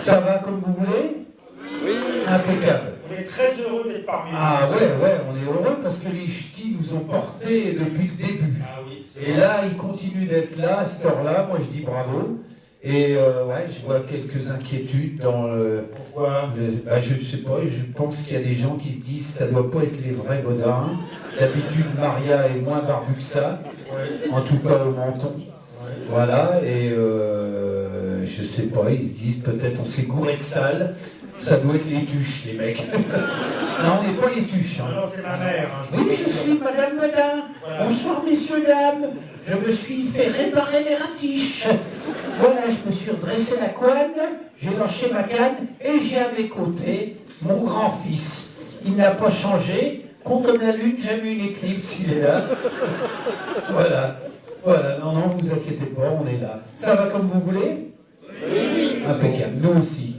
Ça va comme vous voulez? Oui. Impeccable. On est très heureux d'être parmi vous. Ah ouais, on est heureux parce que les ch'tis nous ont portés depuis le début. Ah oui, c'est Et vrai. là, ils continuent d'être là, à cette heure-là. Moi, je dis bravo. Et ouais, je vois quelques inquiétudes dans le... Pourquoi? Je sais pas, je pense qu'il y a des gens qui se disent ça doit pas être les vrais Bodins. D'habitude, Maria est moins barbue que ça, Ouais. en tout cas au menton. Ouais. Voilà, et je sais pas, ils se disent peut-être on s'est gouré de sale, ça doit être les tuches, les mecs. Non, on n'est pas les tuches. Hein. Non, c'est ma mère. Hein, Oui, je suis Madame Bodin. Voilà. Bonsoir, messieurs, dames. Je me suis fait réparer les ratiches. Voilà, je me suis redressé la couenne, j'ai lâché ma canne et j'ai à mes côtés mon grand-fils. Il n'a pas changé. Con comme la lune, jamais une éclipse, il est là. Voilà. Voilà, non, vous inquiétez pas, on est là. Ça va comme vous voulez? Oui. Impeccable, nous aussi.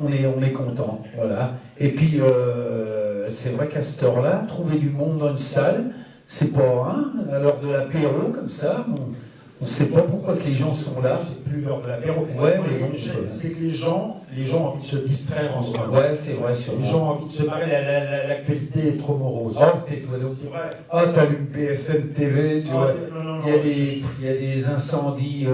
On est contents, voilà. Et puis, c'est vrai qu'à cette heure-là, trouver du monde dans une salle, c'est pas, hein, à l'heure de l'apéro, comme ça, on ne sait pas pourquoi que les gens sont là. C'est plus l'heure de l'apéro. Ouais, mais bon, c'est que les gens ont envie de se distraire en ce moment. Ouais, c'est vrai, sûrement. Les gens ont envie de se marrer, l'actualité est trop morose. Oh, tais-toi donc. C'est vrai. Ah, t'allumes BFM TV, tu vois. Non, Il y a des incendies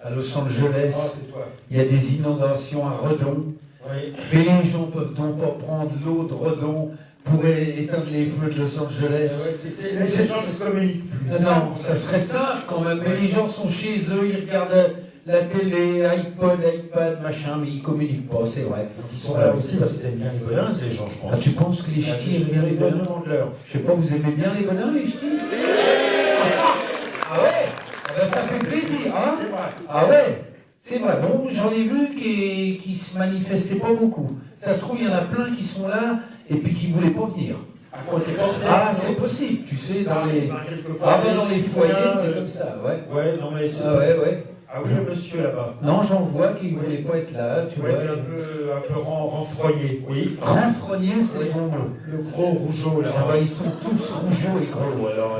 à Los Angeles. Ah, c'est toi. Il y a des inondations à Redon. Oui. Mais les gens peuvent donc pas prendre l'eau de Redon pour éteindre les feux de Los Angeles. Les gens ne communiquent plus. Non, ça serait simple quand même. Mais les gens sont chez eux, ils regardent la télé, iPod, iPad, machin, mais ils communiquent pas, c'est vrai. Ils sont là aussi parce qu'ils aiment bien les bonins, les gens, je pense. Ah, tu penses que les ch'tis aiment bien les bonins? Je sais pas, vous aimez bien les bonins, les ch'tis? Ah ouais? Ah ben, ça fait plaisir, hein? C'est vrai. Ah ouais? C'est vrai. Bon, j'en ai vu qui se manifestaient pas beaucoup. Ça se trouve, il y en a plein qui sont là et puis qui voulaient pas venir. Ah, c'est possible, tu sais, dans les... Ah ben dans les foyers, c'est comme ça, ouais. Ouais, non mais c'est... Ah ouais. Ah oui, le monsieur là-bas. Non, j'en vois qui ne voulaient pas être là, tu Ouais, vois. un peu renfrogné, oui. Renfrogné, c'est le bon mot. Le gros rougeau là. Ah bah, ils sont tous rougeaux et gros, alors...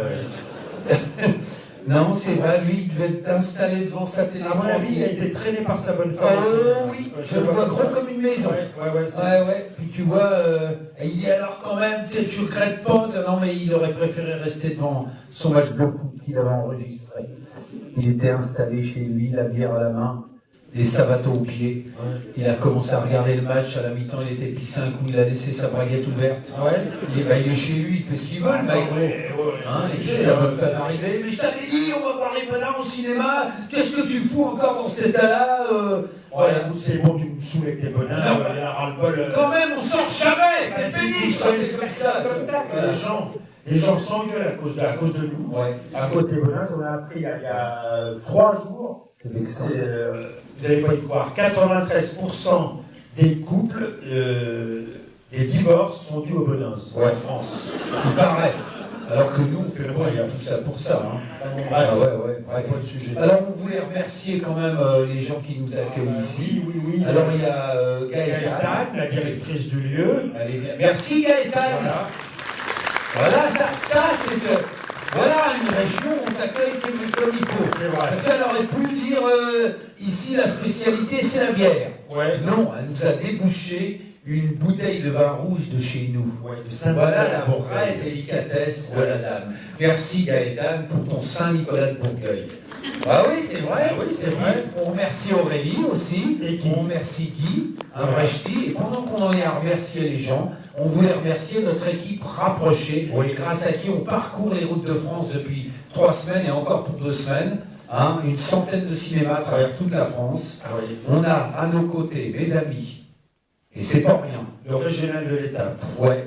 Non, c'est vrai, lui, il devait être installé devant sa télé. À mon avis, il a été traîné par sa bonne femme. Oh oui, je le vois gros comme une maison. Ouais. Puis tu vois, il dit alors quand même, tu regrettes pas? Non, mais il aurait préféré rester devant son match de foot qu'il avait enregistré. Il était installé chez lui, la bière à la main, les savatos aux pieds. Il a commencé à regarder le match, à la mi-temps, il était pissé un coup, il a laissé sa braguette ouverte. Ah ouais? Il est chez lui, il fait ce qu'il veut, le mec. Hein, et puis ça va pas arriver. Mais je t'avais dit, on va voir les bonhommes au cinéma. Qu'est-ce que tu fous encore dans cet état-là? Voilà, c'est bon, tu me saoules avec tes bonheurs. Il y a ras-le-bol. Quand même, on sort jamais. C'est fini, comme ça. Comme ça que les gens s'engueulent à cause de nous. Ouais. À cause des bonheurs, on a appris il y a 3 jours. Vous n'allez pas y croire. 93% des couples, des divorces sont dus aux bonheurs en France. Il paraît. Alors que nous, on fait pas, il y a tout ça pour ça. Hein. Bref, ouais. c'est pas le sujet. Alors, on voulait remercier quand même les gens qui nous accueillent ici. Oui. Alors, il y a Gaëtane, la directrice du lieu. Allez, bien. Merci Gaëtane. Voilà, ça c'est que... Voilà, une région où on t'accueille comme il faut. C'est vrai. Parce qu'elle aurait pu dire, ici, la spécialité, c'est la bière. Ouais. Non, elle nous a débouché une bouteille de vin rouge de chez nous. Ouais, Voilà la vraie délicatesse de la dame. Merci Gaëtane pour ton Saint-Nicolas de Bourgueil. Ah oui, c'est vrai. Ah oui, c'est vrai. On remercie Aurélie aussi. Et Guy. On remercie Guy, un vrai ch'ti. Et pendant qu'on en est à remercier les gens, on voulait remercier notre équipe rapprochée, grâce à qui on parcourt les routes de France depuis 3 semaines et encore pour 2 semaines. Hein, une centaine de cinémas à travers toute la France. On a à nos côtés mes amis, et c'est pas rien. Le régional de l'État. Ouais,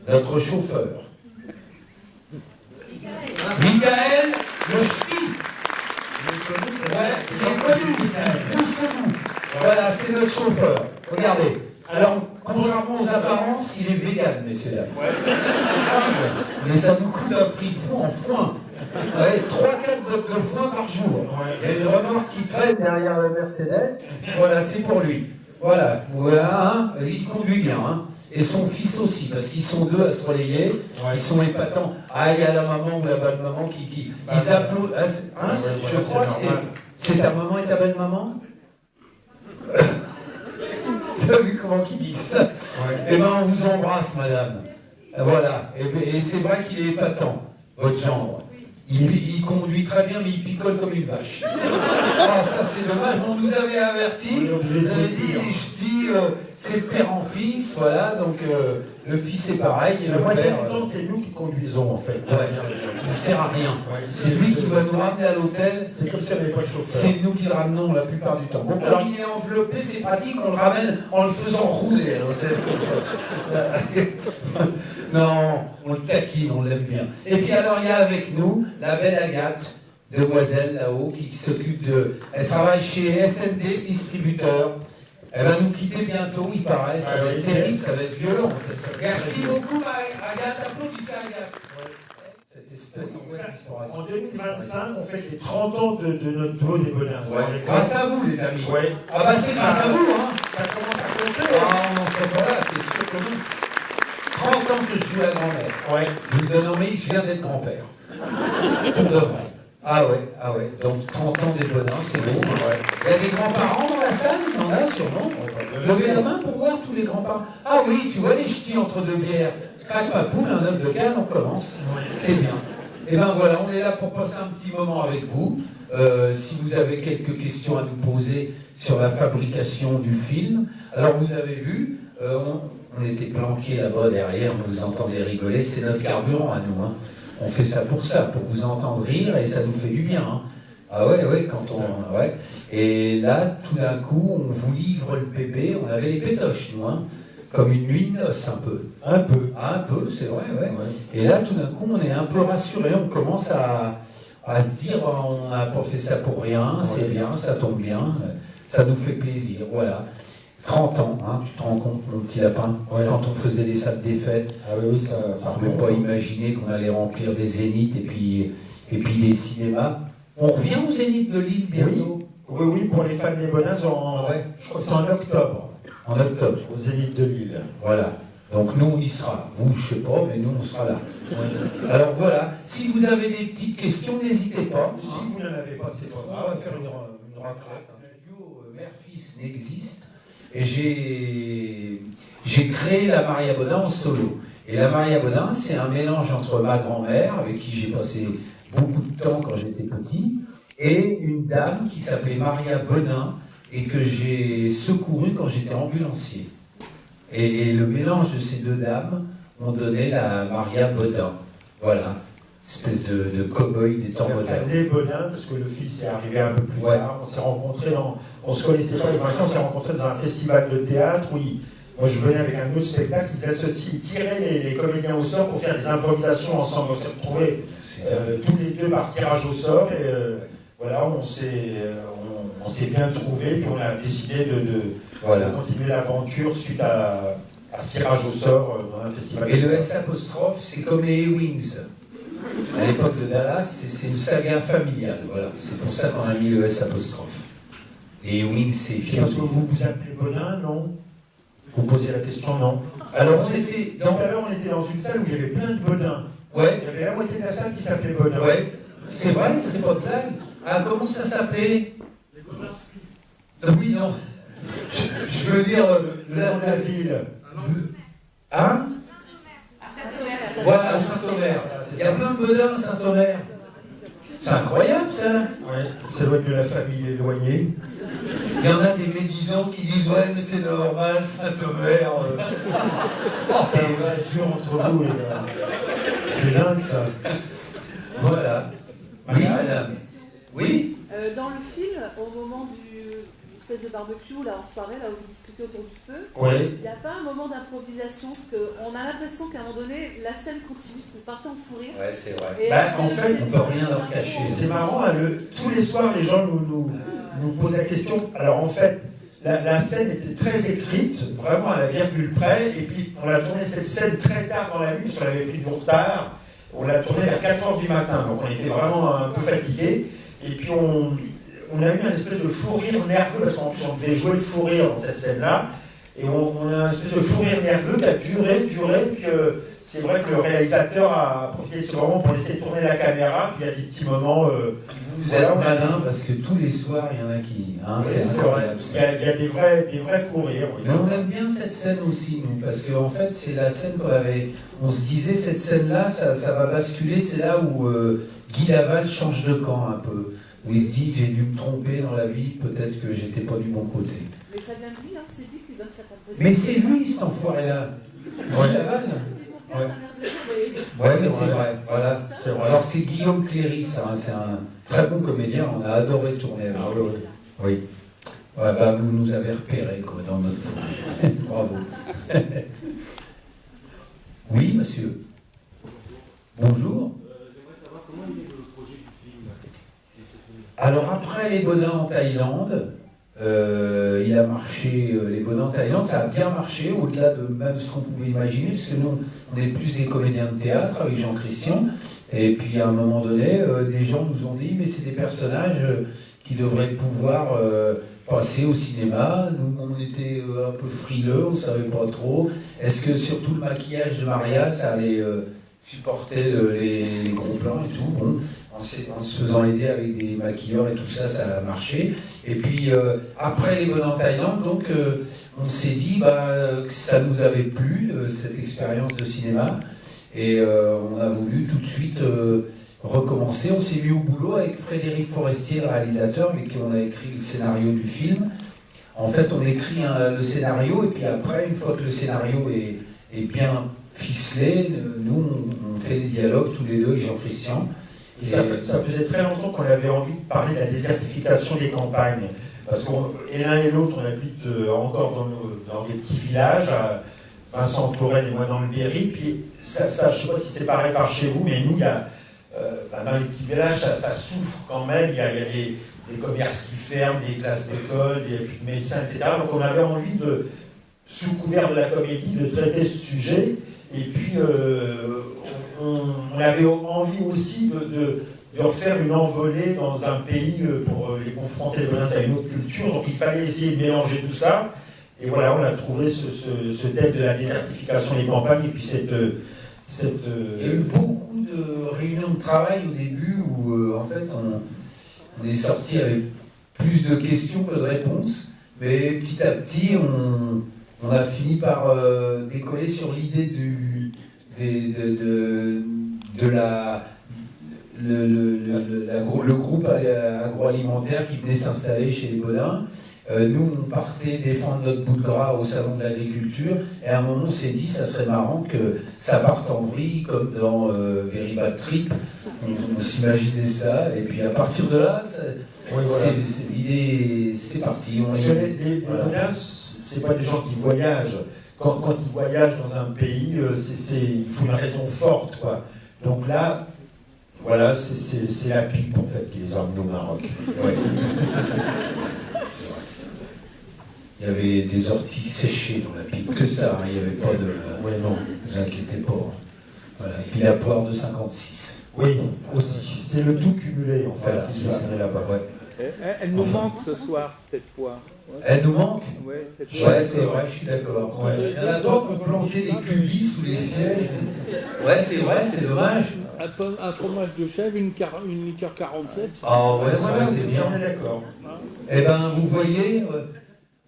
notre chauffeur. Michael, le ch'ti. Ouais, il est connu, plus que nous. Voilà, c'est notre chauffeur. Regardez. Alors, contrairement aux apparences, il est vegan, messieurs dames. Mais ça nous coûte un prix fou en foin. Ouais, 3-4 bottes de foin par jour. Il y a une remorque qui traîne derrière la Mercedes. Voilà, c'est pour lui. Voilà, hein, il conduit bien. Hein. Et son fils aussi, parce qu'ils sont 2 à se relayer. Ils sont épatants. Ah, il y a la maman ou la bonne maman qui ils applaudissent. Hein, je crois que c'est ta maman et ta belle maman. T'as vu comment qu'ils disent ça? Eh ben, on vous embrasse, madame. Voilà. Et c'est vrai qu'il est épatant, votre gendre. Il conduit très bien, mais il picole comme une vache. Ah, ça c'est dommage. On nous avait averti. Vous avez dit, c'est de père en fils, voilà. Donc le fils est pareil. Et la le moitié père, du temps, c'est nous qui conduisons en fait. Ouais. Il ne sert à rien. Ouais, c'est lui qui va nous ramener à l'hôtel. C'est comme si on n'avait pas de chauffeur. C'est nous qui le ramenons la plupart du temps. Bon, alors il est enveloppé, c'est pratique, on le ramène en le faisant rouler à l'hôtel comme ça. Non, on le taquine, on l'aime bien. Et puis alors il y a avec nous la belle Agathe, demoiselle là-haut, qui s'occupe de... Elle travaille chez SND, distributeur. Elle va nous quitter bientôt, il paraît. Ça va être terrible, ça va être violent. Merci beaucoup Agathe, applaudissez Agathe. Cette espèce de... En 2025, on fête les 30 ans de notre duo des Bonins. Ouais. Grâce à vous les amis. Ouais. Ah bah c'est grâce à vous, hein. Ça commence à compter. Ah, on serait pas là, c'est sûr que oui. 30 ans que je suis la grand-mère. Ouais. Je vous donne envie, je viens d'être grand-père. Pour de vrai. Ah ouais. Donc 30 ans des bonheurs, c'est beau. C'est vrai. Il y a des grands-parents dans la salle, il y en a sûrement. Levez la main pour voir tous les grands-parents. Ah oui, tu vois les ch'tis entre deux bières. Craque ma poule, un œuf de canne, on commence. C'est bien. Et ben voilà, on est là pour passer un petit moment avec vous. Si vous avez quelques questions à nous poser sur la fabrication du film. Alors vous avez vu, on était planqués là-bas derrière, on vous entendait rigoler, c'est notre carburant à nous. Hein. On fait ça, pour vous entendre rire et ça nous fait du bien. Hein. Ah ouais, quand on... Ouais. Et là, tout d'un coup, on vous livre le bébé, on avait les pétoches, nous, hein. Comme une nuit de noces, un peu. Un peu. Ah, un peu, c'est vrai, ouais. Et là, tout d'un coup, on est un peu rassuré, on commence à se dire, on n'a pas fait ça pour rien, c'est bien, ça tombe bien, ça nous fait plaisir, voilà. 30 ans, hein, tu te rends compte, mon petit lapin, quand on faisait les salles des fêtes, on ne pouvait pas imaginer qu'on allait remplir des zéniths et puis les cinémas. On revient aux zéniths de Lille bientôt. Oui, pour les fans des Bonins, je crois que c'est en octobre. En octobre. Au Zénith de Lille. Voilà. Donc nous, on y sera. Vous, je ne sais pas, mais nous, on sera là. Alors voilà, si vous avez des petites questions, n'hésitez pas. Si vous n'en avez pas, c'est pas grave. On va faire une retraite. Le duo mère-fils n'existe. Et j'ai créé la Maria Bodin en solo. Et la Maria Bodin, c'est un mélange entre ma grand-mère, avec qui j'ai passé beaucoup de temps quand j'étais petit, et une dame qui s'appelait Maria Bodin, et que j'ai secourue quand j'étais ambulancier. Et le mélange de ces deux dames ont donné la Maria Bodin. Voilà. Espèce de cow-boy des temps modernes. Les Bodins, parce que le fils est arrivé un peu plus tard. On s'est rencontrés, on se connaissait pas, on s'est rencontrés dans un festival de théâtre où moi je venais avec un autre spectacle, ils associaient, ils tiraient les comédiens au sort pour faire des improvisations ensemble. On s'est retrouvés tous les deux par tirage au sort et voilà, on s'est bien trouvés, puis on a décidé de continuer l'aventure suite à ce tirage au sort dans un festival. Et le S apostrophe, c'est comme les Wings. À l'époque de Dallas, c'est une saga familiale, voilà. C'est pour ça qu'on a mis le S apostrophe. Et Wings, c'est parce que vous vous appelez Bonin, non? Vous posiez la question, non? Alors on était tout à l'heure, on était dans une salle où il y avait plein de Bodins. Ouais. Il y avait la moitié de la salle qui s'appelait Bonin. Ouais. C'est vrai, c'est pas de blague. Ah, comment ça s'appelait? Les Bodins. Oui, non. Je veux dire la ville. Hein? Voilà, Saint-Omer. Il y a plein de Bodins à Saint-Omer. C'est incroyable, ça. Ouais, ça doit être de la famille éloignée. Il y en a des médisants qui disent ouais, mais c'est normal, Saint-Omer. Ça va être dur entre vous, les gars. C'est dingue, ça. Voilà. Oui, madame. Oui. Dans le film, au moment du espèce de barbecue, là, en soirée, là où vous discutez autour du feu, il n'y a pas un moment d'improvisation, parce qu'on a l'impression qu'à un moment donné, la scène continue, parce que vous partez en fou rire. Ouais, c'est vrai. En fait, on ne peut rien leur cacher. C'est marrant, tous les soirs, les gens nous posent la question. Alors en fait, la scène était très écrite, vraiment à la virgule près, et puis on a tourné cette scène très tard dans la nuit, parce qu'on avait pris du retard. On l'a tourné vers 4h du matin, donc on était vraiment un peu fatigués. Et puis on a eu un espèce de fou rire nerveux, parce qu'en plus on devait jouer le fou rire dans cette scène-là. Et on a un espèce de fou rire nerveux qui a duré, et puis c'est vrai que le réalisateur a profité de ce moment pour laisser tourner la caméra, puis il y a des petits moments, vous êtes malin parce que tous les soirs, il y en a qui... c'est incroyable. Il y a des vrais fous rires. Mais on aime bien cette scène aussi, nous, parce qu'en fait, c'est la scène qu'on avait... On se disait, cette scène-là, ça va basculer, c'est là où Guy Laval change de camp un peu. Où il se dit, j'ai dû me tromper dans la vie, peut-être que j'étais pas du bon côté. Mais ça vient de lui, hein, c'est lui qui donne cette impression. Mais c'est lui, cet enfoiré-là. Guy Laval. Ouais, mais c'est vrai. Voilà. Alors c'est Guillaume Cléry, c'est un très bon comédien, on a adoré tourner avec lui. Oui. Ouais, bah, vous nous avez repérés quoi, dans notre folie. Bravo. Oui, monsieur. Bonjour. J'aimerais savoir comment il est le projet du film. Alors après Les Bodins en Thaïlande, il a marché, Les Bodins en Thaïlande, ça a bien marché, au-delà de même ce qu'on pouvait imaginer, parce que nous, on est plus des comédiens de théâtre avec Jean-Christian, et puis à un moment donné, des gens nous ont dit, mais c'est des personnages qui devraient pouvoir passer au cinéma. Nous, on était un peu frileux, on ne savait pas trop. Est-ce que surtout le maquillage de Maria, ça allait supporter les gros plans et tout. Bon, en se faisant aider avec des maquilleurs et tout ça, ça a marché. Et puis après Les Bodins en Thaïlande, donc on s'est dit que ça nous avait plu, cette expérience de cinéma. Et on a voulu tout de suite recommencer. On s'est mis au boulot avec Frédéric Forestier, le réalisateur, avec qui on a écrit le scénario du film. En fait, on écrit le scénario, et puis après, une fois que le scénario est bien ficelé, nous, on fait des dialogues tous les deux avec Jean-Christian. Et ça faisait très longtemps qu'on avait envie de parler de la désertification des campagnes. Parce que l'un et l'autre, on habite encore dans des petits villages, Vincent Touraine et moi dans le Berry. Puis ça, je ne sais pas si c'est pareil par chez vous, mais nous, il y a, dans les petits villages, ça souffre quand même. Il y a des commerces qui ferment, des classes d'école, des médecins, etc. Donc on avait envie, sous couvert de la comédie, de traiter ce sujet. Et puis, on avait envie aussi de refaire une envolée dans un pays pour les confronter à une autre culture. Donc il fallait essayer de mélanger tout ça. Et voilà, on a trouvé ce thème de la désertification des campagnes. Et puis Il y a eu beaucoup de réunions de travail au début où en fait on est sorti avec plus de questions que de réponses. Mais petit à petit, on a fini par décoller sur l'idée le groupe agroalimentaire qui venait s'installer chez les Bodins. Nous, on partait défendre notre bout de gras au salon de l'agriculture, et à un moment, on s'est dit, ça serait marrant que ça parte en vrille, comme dans Very Bad Trip. On s'imaginait ça, et puis à partir de là, l'idée, c'est parti. Les Bodins, c'est pas des gens qui voyagent. Quand ils voyagent dans un pays, il faut une raison forte, quoi. Donc là, voilà, c'est la pipe, en fait, qui les a emmenés au Maroc. Ouais. Il y avait des orties séchées dans la pipe, que ça, hein, il n'y avait pas de... Ouais, non. Ne vous inquiétez pas. Voilà. Et puis la poire de 56. Oui, aussi. C'est le tout cumulé, en fait, voilà, qui se dessinait là-bas. Ouais. Elle nous manque ce soir, cette poire. Elle nous manque ? Ouais, c'est vrai, je suis d'accord. Ouais. Il y en a d'autres pour planter des cubis sous les sièges. Ouais, c'est vrai, c'est dommage. Un fromage de chèvre, une liqueur 47. Ah ouais, c'est bien. On est d'accord. Eh bien, vous voyez,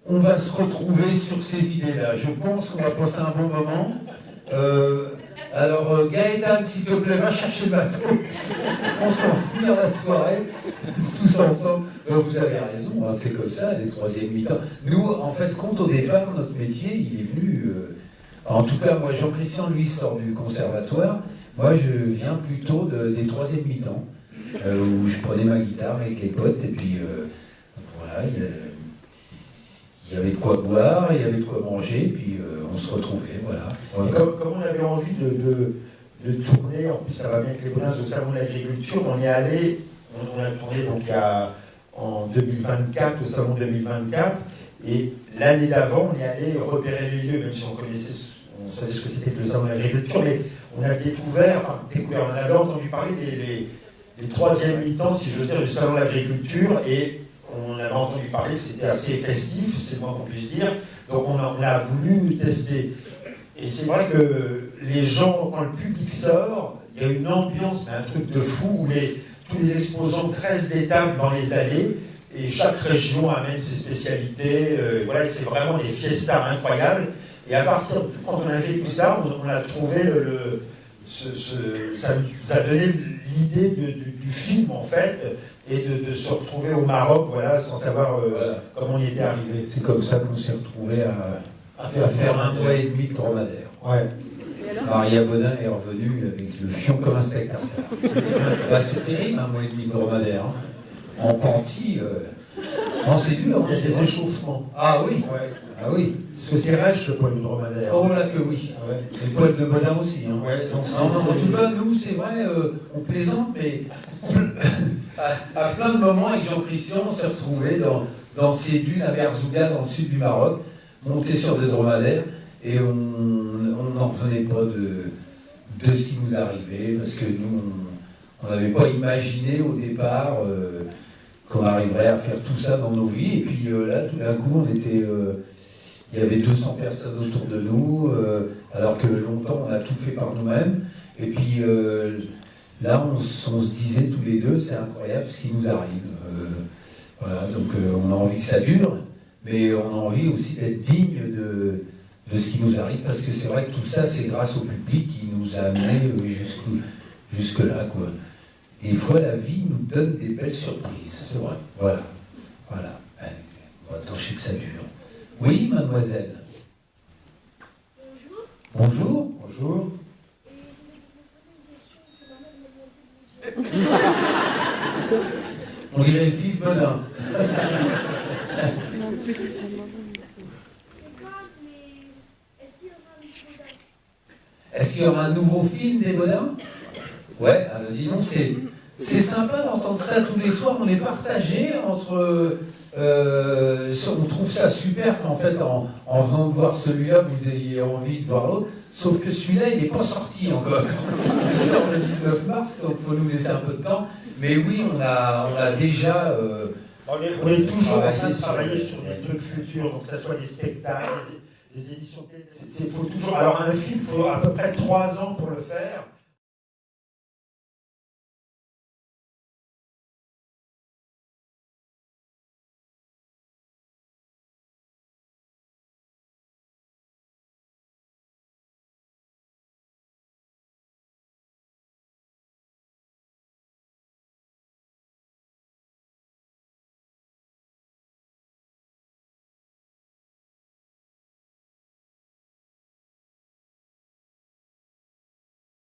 on va se retrouver sur ces idées-là. Je pense qu'on va passer un bon moment. Alors, Gaëtan, s'il te plaît, va chercher le bateau. On va finir la soirée, tous ensemble. Vous avez raison, hein, c'est comme ça, les troisièmes mi-temps. Nous, en fait, compte au départ, notre métier, il est venu... en tout cas, moi, Jean-Christian, lui, sort du conservatoire. Moi, je viens plutôt des troisièmes mi-temps, où je prenais ma guitare avec les potes, et puis, voilà, il y avait de quoi boire, il y avait de quoi manger, puis on se retrouvait, voilà. Comme on avait envie de tourner, en plus ça va bien avec les Bodins au salon de l'agriculture, on est allé, on a tourné donc en 2024, au salon 2024, et l'année d'avant, on est allé repérer les lieux, même si on savait ce que c'était que le salon de l'agriculture, mais on a on avait entendu parler des troisièmes mi-temps, si je veux dire, du salon de l'agriculture, et on avait entendu parler que c'était assez festif, c'est le moins qu'on puisse dire, donc on a voulu tester. Et c'est vrai que les gens, quand le public sort, il y a une ambiance, un truc de fou, où tous les exposants, 13 étapes dans les allées, et chaque région amène ses spécialités. Voilà, c'est vraiment des fiestas incroyables. Et à partir de quand on a vécu ça, on a trouvé ça a donné l'idée du film en fait, et de se retrouver au Maroc, voilà, sans savoir comment on y était arrivé. C'est comme ça qu'on s'est retrouvé à faire 1 mois et demi de dromadaire. Ouais. Maria Baudin est revenue avec le fion comme un steak tartare. Bah, c'est terrible, 1 mois et demi de dromadaire. Hein. En panty, non, c'est dur. Il y a des échauffements. Ah oui. Ouais. Ah oui. Parce que c'est rêche le poil du dromadaire. Oh là que oui. Ah ouais. Les poils de Baudin aussi. Hein. Ouais, donc non, en tout cas, nous, c'est vrai, on plaisante, mais à plein de moments avec Jean-Christian, on s'est retrouvés dans ces dunes à Merzouga, dans le sud du Maroc, montés sur des dromadaires, et on n'en revenait pas de ce qui nous arrivait, parce que nous, on n'avait pas imaginé au départ qu'on arriverait à faire tout ça dans nos vies, et puis là, tout d'un coup, on était... il y avait 200 personnes autour de nous, alors que longtemps, on a tout fait par nous-mêmes, et puis là, on se disait tous les deux, c'est incroyable ce qui nous arrive. Voilà, donc on a envie que ça dure, mais on a envie aussi d'être digne de ce qui nous arrive, parce que c'est vrai que tout ça, c'est grâce au public qui nous a amenés jusque-là, quoi. Et des fois, la vie nous donne des belles surprises, c'est vrai. Voilà. Voilà. On va tâcher que ça dure. Oui, mademoiselle. Bonjour. Bonjour. On dirait le fils Baudin. Est-ce qu'il y aura un nouveau film des Baudins? Ouais, dis donc, c'est sympa d'entendre ça tous les soirs. On est partagé entre... on trouve ça super qu'en fait, en venant de voir celui-là, vous ayez envie de voir l'autre. Sauf que celui-là, il n'est pas sorti encore. Il sort le 19 mars, donc il faut nous laisser un peu de temps. Mais oui, on a déjà... on est toujours en train de travailler sur des trucs futurs, donc que ce soit des spectacles, des émissions de télé. Faut toujours... Alors un film, il faut à peu près 3 ans pour le faire.